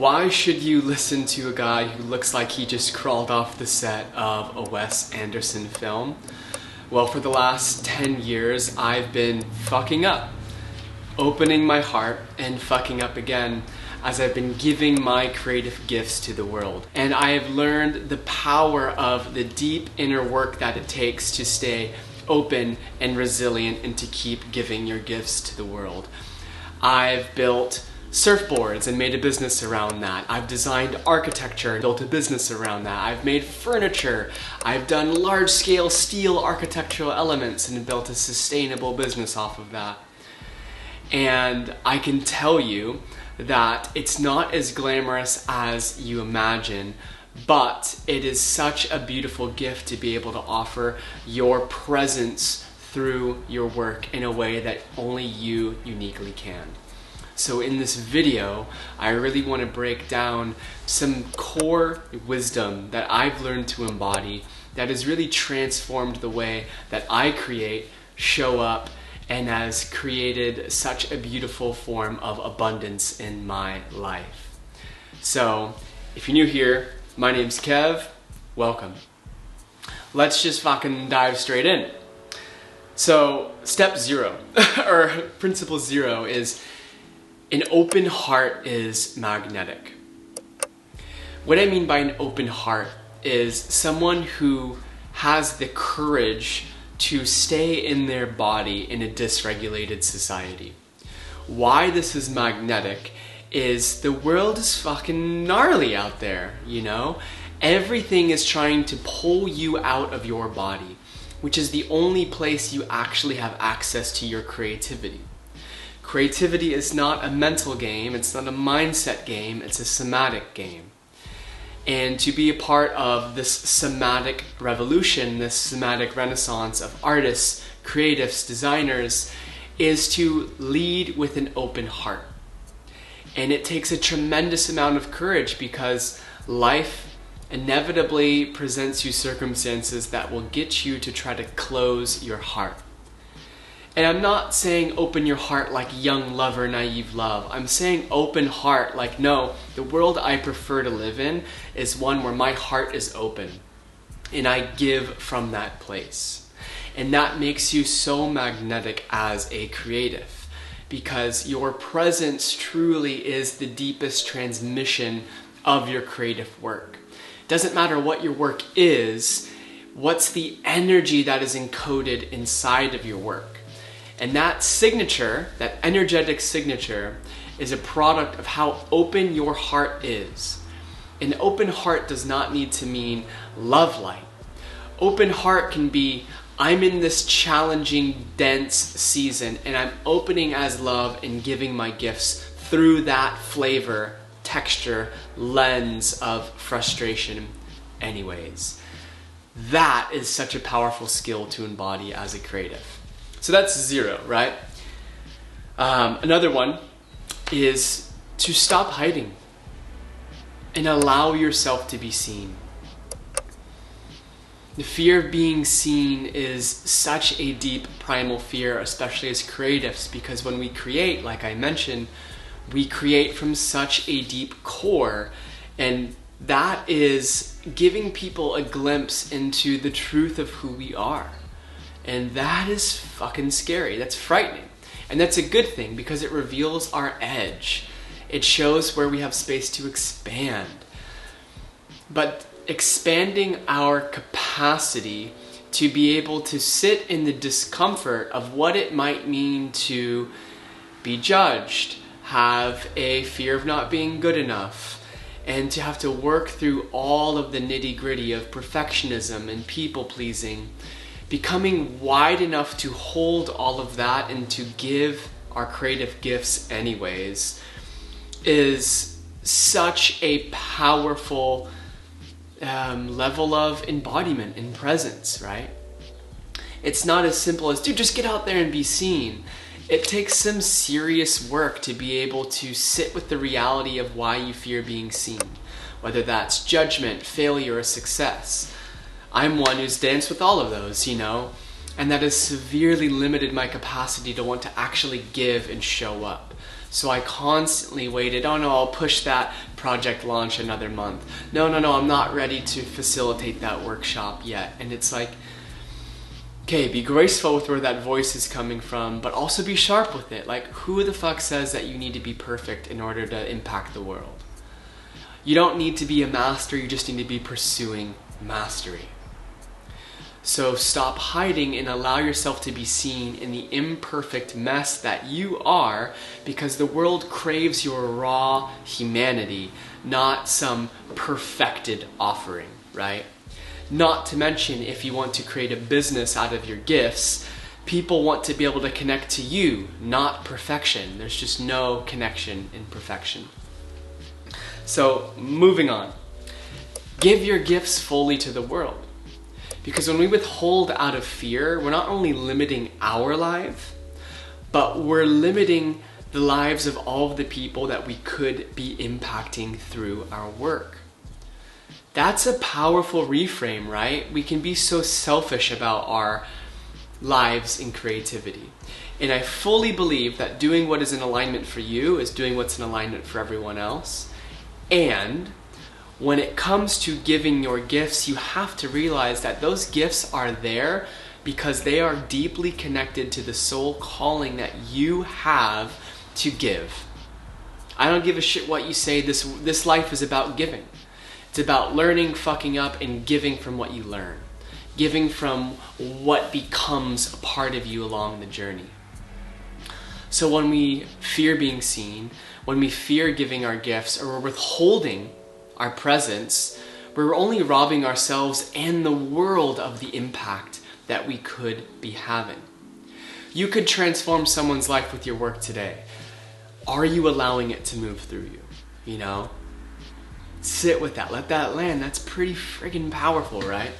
Why should you listen to a guy who looks like he just crawled off the set of a Wes Anderson film? Well, for the last 10 years, I've been fucking up, opening my heart and fucking up again as I've been giving my creative gifts to the world. And I have learned the power of the deep inner work that it takes to stay open and resilient and to keep giving your gifts to the world. I've built surfboards and made a business around that. I've designed architecture and built a business around that. I've made furniture. I've done large-scale steel architectural elements and built a sustainable business off of that. And I can tell you that it's not as glamorous as you imagine, but it is such a beautiful gift to be able to offer your presence through your work in a way that only you uniquely can. So in this video, I really want to break down some core wisdom that I've learned to embody that has really transformed the way that I create, show up, and has created such a beautiful form of abundance in my life. So if you're new here, my name's Kev, welcome. Let's just fucking dive straight in. So step 0, or principle 0 is an open heart is magnetic. What I mean by an open heart is someone who has the courage to stay in their body in a dysregulated society. Why this is magnetic is the world is fucking gnarly out there, you know? Everything is trying to pull you out of your body, which is the only place you actually have access to your creativity. Creativity is not a mental game, it's not a mindset game, it's a somatic game. And to be a part of this somatic revolution, this somatic renaissance of artists, creatives, designers, is to lead with an open heart. And it takes a tremendous amount of courage because life inevitably presents you circumstances that will get you to try to close your heart. And I'm not saying open your heart like young lover, naive love. I'm saying open heart like, no, the world I prefer to live in is one where my heart is open and I give from that place. And that makes you so magnetic as a creative because your presence truly is the deepest transmission of your creative work. It doesn't matter what your work is, what's the energy that is encoded inside of your work. And that signature, that energetic signature, is a product of how open your heart is. An open heart does not need to mean love light. Open heart can be, I'm in this challenging, dense season, and I'm opening as love and giving my gifts through that flavor, texture, lens of frustration anyways. That is such a powerful skill to embody as a creative. So that's 0, right? Another one is to stop hiding and allow yourself to be seen. The fear of being seen is such a deep primal fear, especially as creatives, because when we create, like I mentioned, we create from such a deep core, and that is giving people a glimpse into the truth of who we are. And that is fucking scary. That's frightening. And that's a good thing because it reveals our edge. It shows where we have space to expand. But expanding our capacity to be able to sit in the discomfort of what it might mean to be judged, have a fear of not being good enough, and to have to work through all of the nitty-gritty of perfectionism and people-pleasing, becoming wide enough to hold all of that and to give our creative gifts anyways is such a powerful level of embodiment and presence, right? It's not as simple as, dude, just get out there and be seen. It takes some serious work to be able to sit with the reality of why you fear being seen, whether that's judgment, failure, or success. I'm one who's danced with all of those, you know, and that has severely limited my capacity to want to actually give and show up. So I constantly waited, oh no, I'll push that project launch another month. No, I'm not ready to facilitate that workshop yet. And it's like, okay, be graceful with where that voice is coming from, but also be sharp with it. Like, who the fuck says that you need to be perfect in order to impact the world? You don't need to be a master, you just need to be pursuing mastery. So stop hiding and allow yourself to be seen in the imperfect mess that you are, because the world craves your raw humanity, not some perfected offering, right? Not to mention, if you want to create a business out of your gifts, people want to be able to connect to you, not perfection. There's just no connection in perfection. So, moving on. Give your gifts fully to the world. Because when we withhold out of fear, we're not only limiting our life, but we're limiting the lives of all of the people that we could be impacting through our work. That's a powerful reframe, right? We can be so selfish about our lives in creativity. And I fully believe that doing what is in alignment for you is doing what's in alignment for everyone else. And when it comes to giving your gifts, you have to realize that those gifts are there because they are deeply connected to the soul calling that you have to give. I don't give a shit what you say. This life is about giving. It's about learning, fucking up, and giving from what you learn. Giving from what becomes a part of you along the journey. So when we fear being seen, when we fear giving our gifts, or we're withholding our presence, we're only robbing ourselves and the world of the impact that we could be having. You could transform someone's life with your work today. Are you allowing it to move through you? You know? Sit with that, let that land. That's pretty friggin' powerful, right?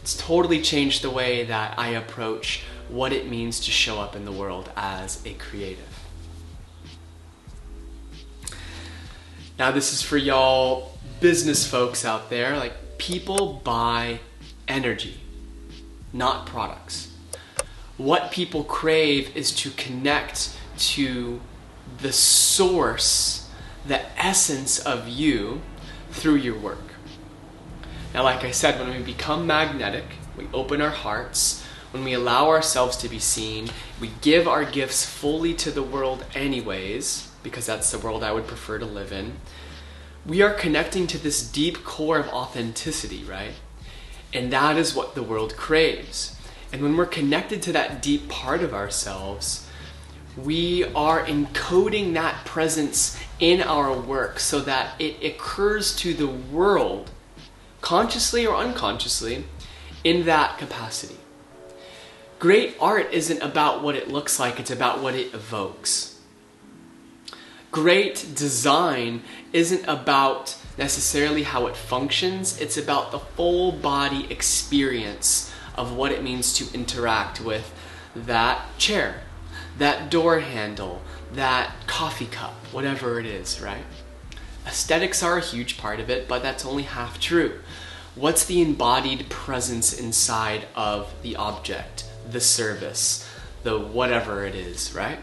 It's totally changed the way that I approach what it means to show up in the world as a creative. Now this is for y'all business folks out there. Like, people buy energy, not products. What people crave is to connect to the source, the essence of you through your work. Now, like I said, when we become magnetic, we open our hearts, when we allow ourselves to be seen, we give our gifts fully to the world anyways, because that's the world I would prefer to live in. We are connecting to this deep core of authenticity, right? And that is what the world craves. And when we're connected to that deep part of ourselves, we are encoding that presence in our work so that it occurs to the world, consciously or unconsciously, in that capacity. Great art isn't about what it looks like, it's about what it evokes. Great design isn't about necessarily how it functions, it's about the full body experience of what it means to interact with that chair, that door handle, that coffee cup, whatever it is, right? Aesthetics are a huge part of it, but that's only half true. What's the embodied presence inside of the object, the service, the whatever it is, right?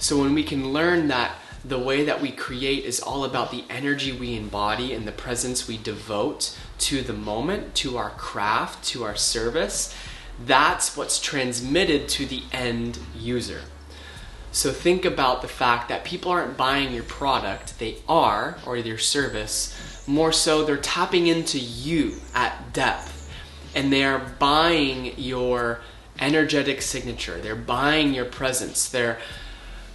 So when we can learn that the way that we create is all about the energy we embody and the presence we devote to the moment, to our craft, to our service, that's what's transmitted to the end user. So think about the fact that people aren't buying your product, they are, or your service, more so they're tapping into you at depth, and they are buying your energetic signature, they're buying your presence, they're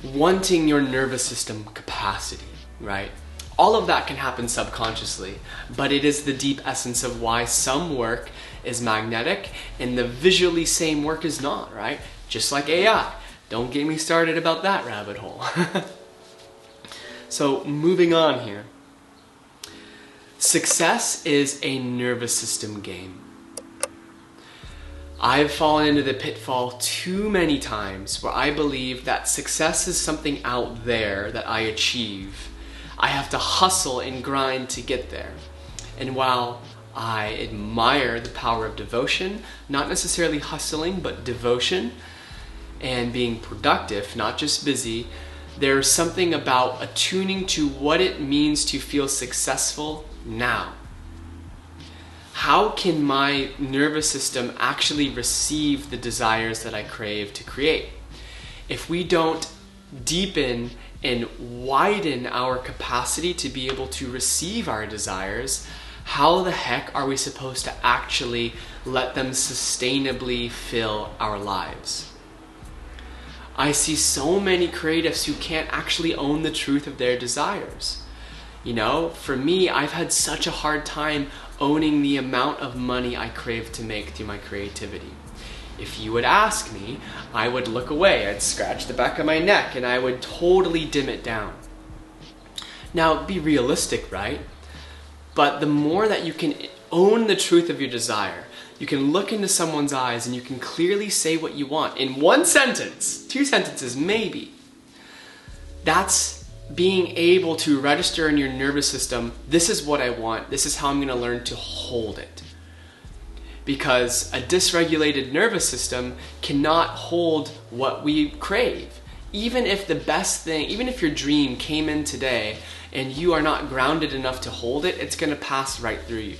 wanting your nervous system capacity, right? All of that can happen subconsciously, but it is the deep essence of why some work is magnetic and the visually same work is not, right? Just like AI. Don't get me started about that rabbit hole. So moving on here. Success is a nervous system game. I've fallen into the pitfall too many times where I believe that success is something out there that I achieve. I have to hustle and grind to get there. And while I admire the power of devotion, not necessarily hustling, but devotion, and being productive, not just busy, There's something about attuning to what it means to feel successful now. How can my nervous system actually receive the desires that I crave to create? If we don't deepen and widen our capacity to be able to receive our desires, how the heck are we supposed to actually let them sustainably fill our lives? I see so many creatives who can't actually own the truth of their desires. You know, for me, I've had such a hard time owning the amount of money I crave to make through my creativity. If you would ask me, I would look away, I'd scratch the back of my neck, and I would totally dim it down. Now, be realistic, right? But the more that you can own the truth of your desire, you can look into someone's eyes and you can clearly say what you want in one sentence, 2 sentences maybe. That's being able to register in your nervous system, this is what I want, this is how I'm going to learn to hold it. Because a dysregulated nervous system cannot hold what we crave. Even if the best thing, even if your dream came in today and you are not grounded enough to hold it, it's going to pass right through you.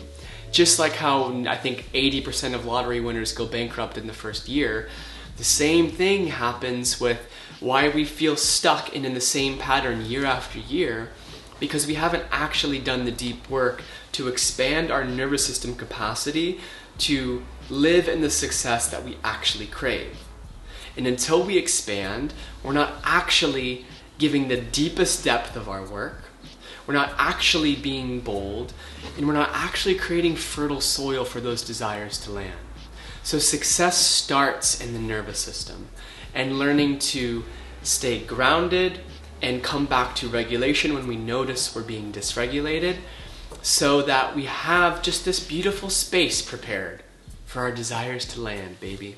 Just like how I think 80% of lottery winners go bankrupt in the first year, the same thing happens with why we feel stuck in the same pattern year after year, because we haven't actually done the deep work to expand our nervous system capacity to live in the success that we actually crave. And until we expand, we're not actually giving the deepest depth of our work. We're not actually being bold, and we're not actually creating fertile soil for those desires to land. So success starts in the nervous system, and learning to stay grounded and come back to regulation when we notice we're being dysregulated, so that we have just this beautiful space prepared for our desires to land, baby.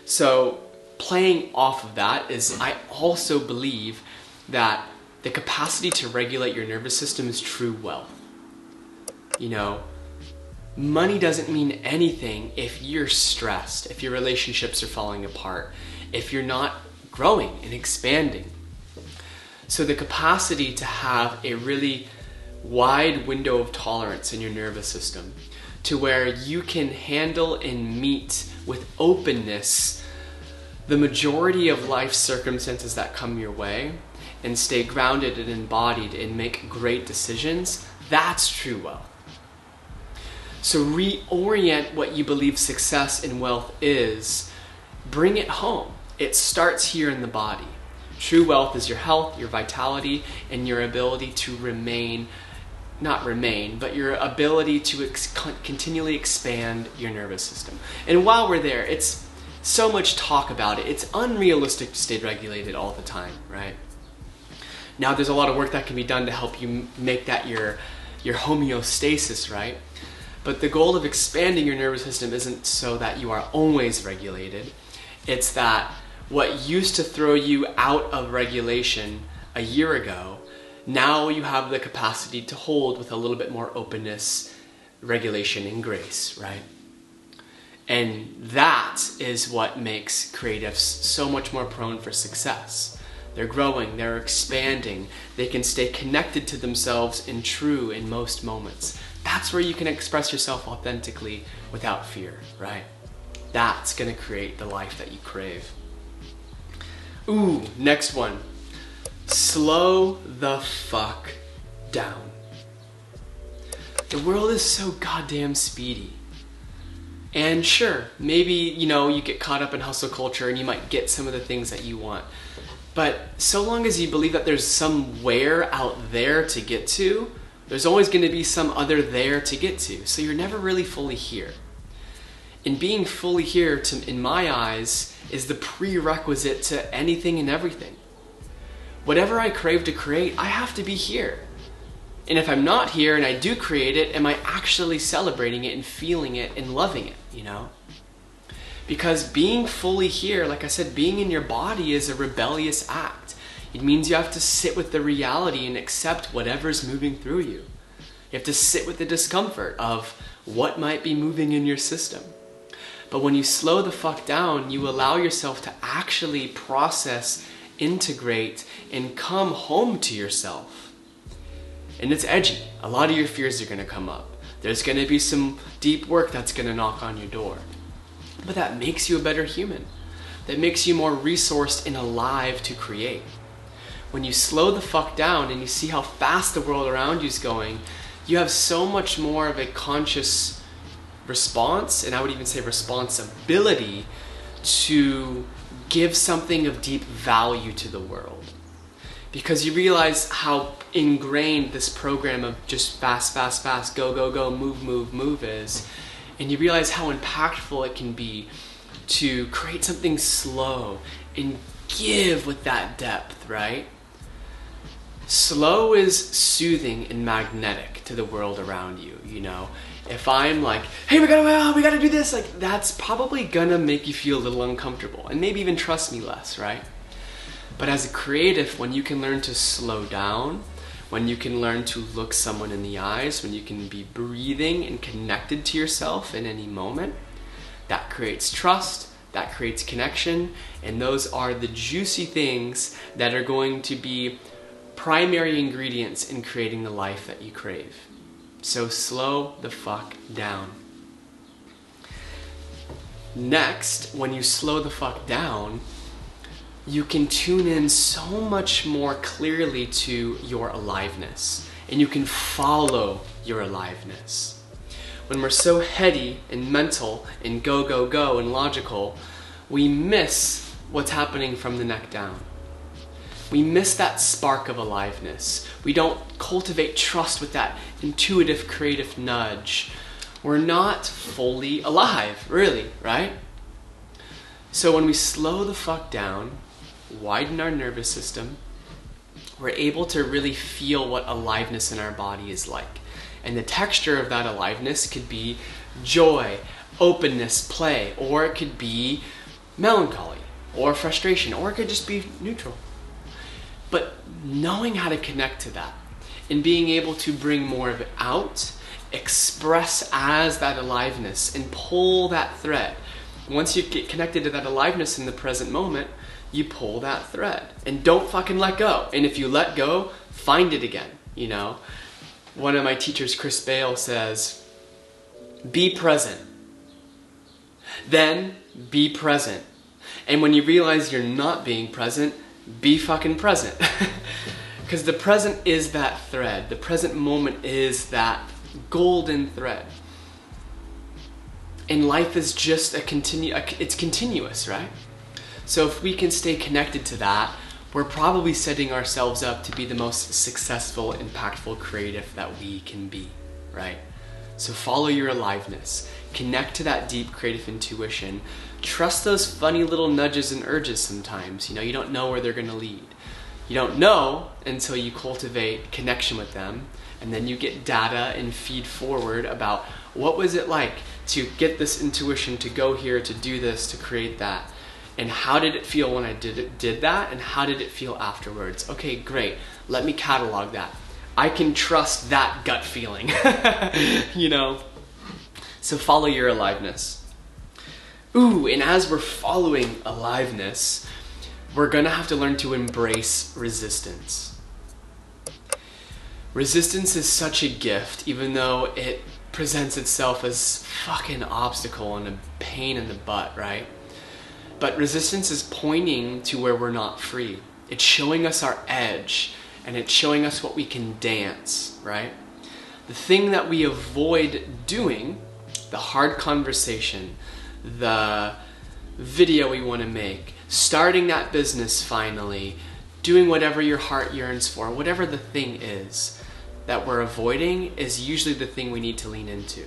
So playing off of that is, I also believe that the capacity to regulate your nervous system is true wealth. You know, money doesn't mean anything if you're stressed, if your relationships are falling apart, if you're not growing and expanding. So the capacity to have a really wide window of tolerance in your nervous system, to where you can handle and meet with openness the majority of life circumstances that come your way, and stay grounded and embodied and make great decisions, that's true wealth. So reorient what you believe success and wealth is, bring it home. It starts here in the body. True wealth is your health, your vitality, and your ability to but your ability to continually expand your nervous system. And while we're there, it's so much talk about it. It's unrealistic to stay regulated all the time, right? Now, there's a lot of work that can be done to help you make that your homeostasis, right? But the goal of expanding your nervous system isn't so that you are always regulated. It's that what used to throw you out of regulation a year ago, now you have the capacity to hold with a little bit more openness, regulation, and grace, right? And that is what makes creatives so much more prone for success. They're growing, they're expanding, they can stay connected to themselves and true in most moments. That's where you can express yourself authentically without fear, right? That's gonna create the life that you crave. Ooh, next one. Slow the fuck down. The world is so goddamn speedy. And sure, maybe, you get caught up in hustle culture and you might get some of the things that you want. But so long as you believe that there's somewhere out there to get to, there's always going to be some other there to get to. So you're never really fully here. And being fully here, in my eyes, is the prerequisite to anything and everything. Whatever I crave to create, I have to be here. And if I'm not here and I do create it, am I actually celebrating it and feeling it and loving it, Because being fully here, like I said, being in your body is a rebellious act. It means you have to sit with the reality and accept whatever's moving through you. You have to sit with the discomfort of what might be moving in your system. But when you slow the fuck down, you allow yourself to actually process integrate and come home to yourself. And it's edgy. A lot of your fears are going to come up. There's going to be some deep work that's going to knock on your door. But that makes you a better human. That makes you more resourced and alive to create. When you slow the fuck down and you see how fast the world around you is going, you have so much more of a conscious response, and I would even say responsibility, to give something of deep value to the world. Because you realize how ingrained this program of just fast, fast, fast, go, go, go, move, move, move is. And you realize how impactful it can be to create something slow and give with that depth, right? Slow is soothing and magnetic to the world around you, you know? If I'm like, hey, we gotta do this, like, that's probably gonna make you feel a little uncomfortable and maybe even trust me less, right? But as a creative, when you can learn to slow down, when you can learn to look someone in the eyes, when you can be breathing and connected to yourself in any moment, that creates trust, that creates connection, and those are the juicy things that are going to be primary ingredients in creating the life that you crave. So slow the fuck down. Next, when you slow the fuck down, you can tune in so much more clearly to your aliveness, and you can follow your aliveness. When we're so heady and mental and go, go, go and logical, we miss what's happening from the neck down. We miss that spark of aliveness. We don't cultivate trust with that intuitive, creative nudge. We're not fully alive, really, right? So when we slow the fuck down, widen our nervous system, we're able to really feel what aliveness in our body is like. And the texture of that aliveness could be joy, openness, play, or it could be melancholy, or frustration, or it could just be neutral. But knowing how to connect to that and being able to bring more of it out, express as that aliveness and pull that thread. Once you get connected to that aliveness in the present moment, you pull that thread and don't fucking let go. And if you let go, find it again, you know? One of my teachers, Chris Bale, says, be present. Then be present. And when you realize you're not being present, be fucking present. Because the present is that thread. The present moment is that golden thread. And life is just it's continuous, right? So if we can stay connected to that, we're probably setting ourselves up to be the most successful, impactful creative that we can be, right? So follow your aliveness. Connect to that deep creative intuition. Trust those funny little nudges and urges sometimes. You know, you don't know where they're going to lead. You don't know until you cultivate connection with them, and then you get data and feed forward about what was it like to get this intuition to go here, to do this, to create that. And how did it feel when I did that, and how did it feel afterwards? Okay, great. Let me catalog that. I can trust that gut feeling, you know? So follow your aliveness. Ooh, and as we're following aliveness, we're gonna have to learn to embrace resistance. Resistance is such a gift, even though it presents itself as fucking obstacle and a pain in the butt, right? But resistance is pointing to where we're not free. It's showing us our edge, and it's showing us what we can dance, right? The thing that we avoid doing, the hard conversation, the video we want to make, starting that business finally, doing whatever your heart yearns for, whatever the thing is that we're avoiding is usually the thing we need to lean into.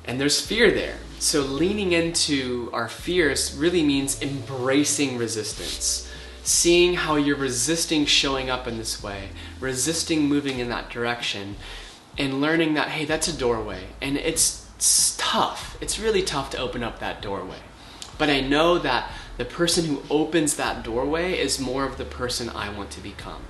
And there's fear there. So leaning into our fears really means embracing resistance. Seeing how you're resisting showing up in this way, resisting moving in that direction, and learning that, hey, that's a doorway. And it's tough. It's really tough to open up that doorway. But I know that the person who opens that doorway is more of the person I want to become.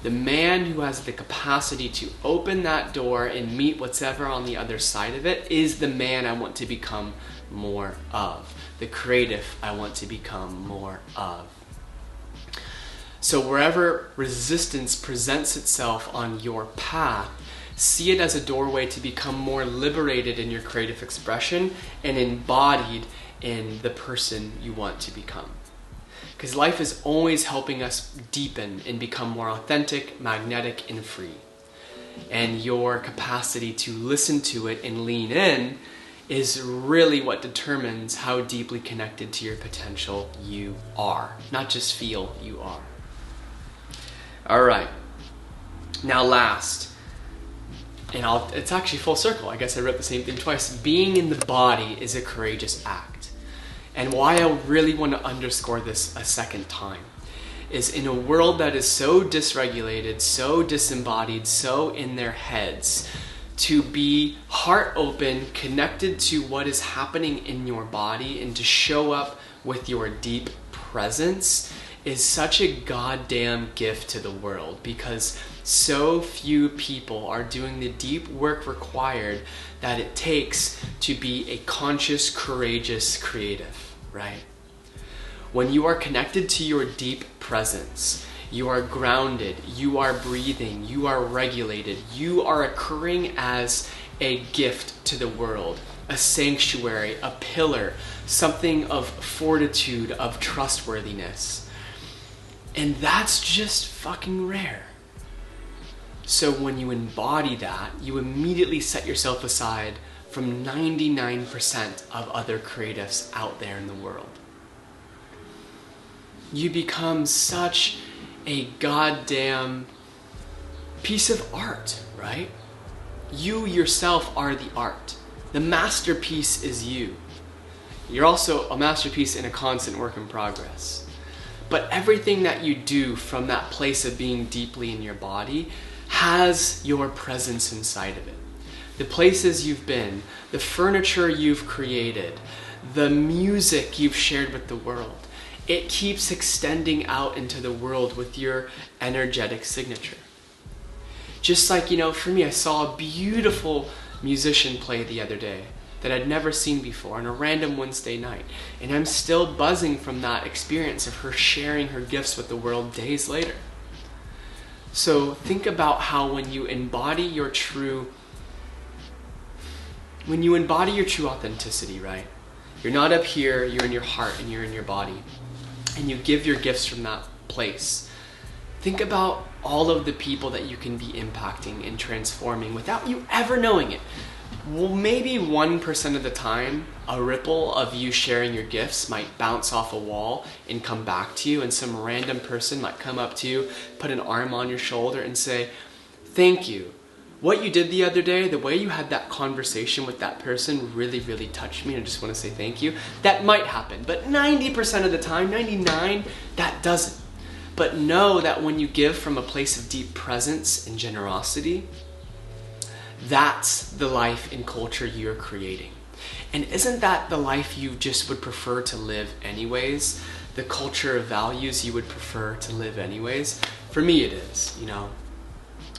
The man who has the capacity to open that door and meet whatever on the other side of it is the man I want to become more of. The creative I want to become more of. So wherever resistance presents itself on your path, see it as a doorway to become more liberated in your creative expression and embodied in the person you want to become. Because life is always helping us deepen and become more authentic, magnetic, and free. And your capacity to listen to it and lean in is really what determines how deeply connected to your potential you are. Not just feel, you are. All right. Now last, and it's actually full circle. I guess I wrote the same thing twice. Being in the body is a courageous act. And why I really want to underscore this a second time is in a world that is so dysregulated, so disembodied, so in their heads, to be heart open, connected to what is happening in your body and to show up with your deep presence is such a goddamn gift to the world, because so few people are doing the deep work required that it takes to be a conscious, courageous creative, right? When you are connected to your deep presence, you are grounded, you are breathing, you are regulated, you are occurring as a gift to the world, a sanctuary, a pillar, something of fortitude, of trustworthiness. And that's just fucking rare. So when you embody that, you immediately set yourself aside from 99% of other creatives out there in the world. You become such a goddamn piece of art, right? You yourself are the art. The masterpiece is you. You're also a masterpiece in a constant work in progress. But everything that you do from that place of being deeply in your body has your presence inside of it. The places you've been, the furniture you've created, the music you've shared with the world, it keeps extending out into the world with your energetic signature. Just like, for me, I saw a beautiful musician play the other day that I'd never seen before on a random Wednesday night. And I'm still buzzing from that experience of her sharing her gifts with the world days later. So think about how when you embody your true authenticity, right? You're not up here, you're in your heart and you're in your body. And you give your gifts from that place. Think about all of the people that you can be impacting and transforming without you ever knowing it. Well, maybe 1% of the time, a ripple of you sharing your gifts might bounce off a wall and come back to you, and some random person might come up to you, put an arm on your shoulder and say, "Thank you. What you did the other day, the way you had that conversation with that person really, really touched me. I just want to say thank you." That might happen, but 90% of the time, 99%, that doesn't. But know that when you give from a place of deep presence and generosity, that's the life and culture you're creating. And isn't that the life you just would prefer to live anyways? The culture of values you would prefer to live anyways? For me it is,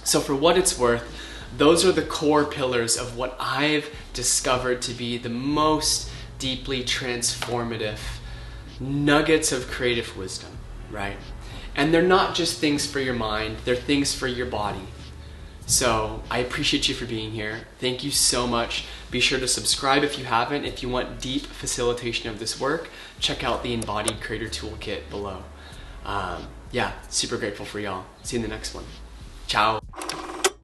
So for what it's worth, those are the core pillars of what I've discovered to be the most deeply transformative nuggets of creative wisdom, right? And they're not just things for your mind, they're things for your body. So I appreciate you for being here. Thank you so much. Be sure to subscribe if you haven't. If you want deep facilitation of this work, check out the Embodied Creator Toolkit below. Super grateful for y'all. See you in the next one. Ciao.